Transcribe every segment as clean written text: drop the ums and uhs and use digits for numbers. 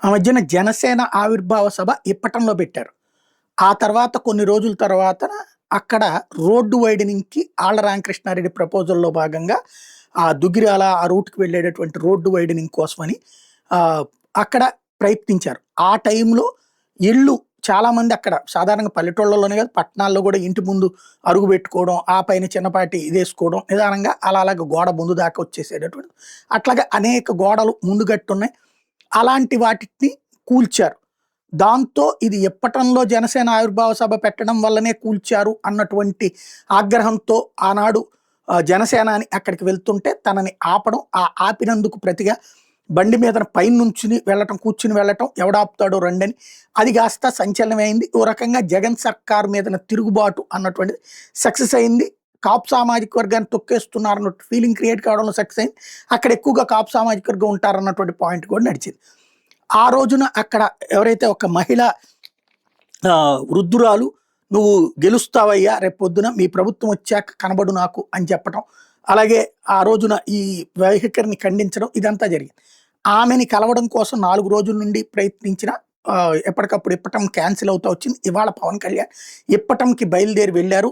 ఆ మధ్యన జనసేన ఆవిర్భావ సభ ఇప్పటంలో పెట్టారు. ఆ తర్వాత కొన్ని రోజుల తర్వాత అక్కడ రోడ్డు వైడనింగ్‌కి ఆళ్ల రామకృష్ణారెడ్డి ప్రపోజల్‌లో భాగంగా ఆ దుగ్గిరాల ఆ రూట్‌కి వెళ్ళేటటువంటి రోడ్డు వైడనింగ్ కోసమని ఆహ్, అక్కడ ప్రయత్నించారు. ఆ టైంలో ఇళ్ళు చాలామంది అక్కడ సాధారణంగా పల్లెటూళ్ళలోనే కాదు పట్టణాల్లో కూడా ఇంటి ముందు అరుగు పెట్టుకోవడం, ఆ పైన చిన్నపాటి ఇదేసుకోవడం నిదానంగా అలాగా గోడ ముందు దాకా వచ్చేసేటటువంటి అట్లాగా అనేక గోడలు ముందు గట్టున్నాయి. అలాంటి వాటిని కూల్చారు. దాంతో ఇది ఇప్పటంలో జనసేన ఆవిర్భావ సభ పెట్టడం వల్లనే కూల్చారు అన్నటువంటి ఆగ్రహంతో ఆనాడు జనసేనాని అక్కడికి వెళ్తుంటే తనని ఆపడం, ఆపినందుకు ప్రతిగా బండి మీదన పైనుంచుని వెళ్ళటం, కూర్చుని వెళ్ళటం, ఎవడాపుతాడో రండని అది కాస్త సంచలనమైంది. ఓ రకంగా జగన్ సర్కార్ మీదన తిరుగుబాటు అన్నటువంటిది సక్సెస్ అయింది. కాపు సామాజిక వర్గాన్ని తొక్కేస్తున్నారన్న ఫీలింగ్ క్రియేట్ కావడంలో సక్సెస్ అయింది. అక్కడ ఎక్కువగా కాపు సామాజిక వర్గం ఉంటారన్నటువంటి పాయింట్ కూడా నడిచింది. ఆ రోజున అక్కడ ఎవరైతే ఒక మహిళ వృద్ధురాలు "నువ్వు గెలుస్తావయ్యా రేపొద్దున మీ ప్రభుత్వం వచ్చాక కనబడు నాకు" అని చెప్పటం. అలాగే ఆ రోజున ఈ వైఖరిని ఖండించడం ఇదంతా జరిగింది. ఆమెని కలవడం కోసం 4 రోజుల నుండి ప్రయత్నించిన ఎప్పటికప్పుడు ఇప్పటం క్యాన్సిల్ అవుతా వచ్చింది. ఇవాళ పవన్ కళ్యాణ్ ఇప్పటంకి బయలుదేరి వెళ్లారు.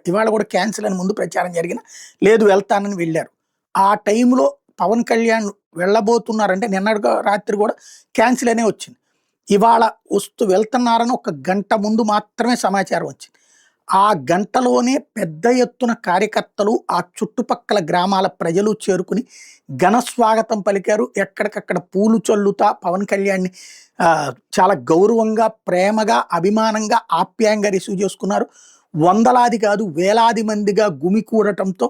ఇవాళ కూడా క్యాన్సిల్ అని ముందు ప్రచారం జరిగిన లేదు వెళ్తానని వెళ్లారు. ఆ టైంలో పవన్ కళ్యాణ్ వెళ్ళబోతున్నారంటే నిన్నటి రాత్రి కూడా క్యాన్సిల్ అనే వచ్చింది. ఇవాళ వెళ్తున్నారని ఒక గంట ముందు మాత్రమే సమాచారం వచ్చింది. ఆ గంటలోనే పెద్ద ఎత్తున కార్యకర్తలు ఆ చుట్టుపక్కల గ్రామాల ప్రజలు చేరుకుని ఘన స్వాగతం పలికారు. ఎక్కడికక్కడ పూలు చల్లుతా పవన్ కళ్యాణ్‌ని చాలా గౌరవంగా, ప్రేమగా, అభిమానంగా, ఆప్యాయంగా రిసీవ్ చేసుకున్నారు. వందలాది కాదు వేలాది మందిగా గుమికూడటంతో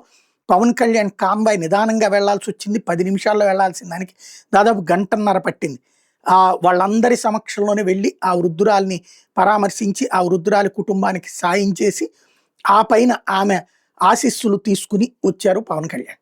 పవన్ కళ్యాణ్ కాన్వాయ్ నిదానంగా వెళ్లాల్సొచ్చింది. 10 నిమిషాల్లో వెళ్లాల్సిన దానికి దాదాపు గంటన్నర పట్టింది. వాళ్ళందరి సమక్షంలోనే వెళ్ళి ఆ వృద్ధురాలిని పరామర్శించి, ఆ వృద్ధురాలి కుటుంబానికి సాయం చేసి, ఆ పైన ఆమె ఆశీస్సులు తీసుకొని వచ్చారు పవన్ కళ్యాణ్.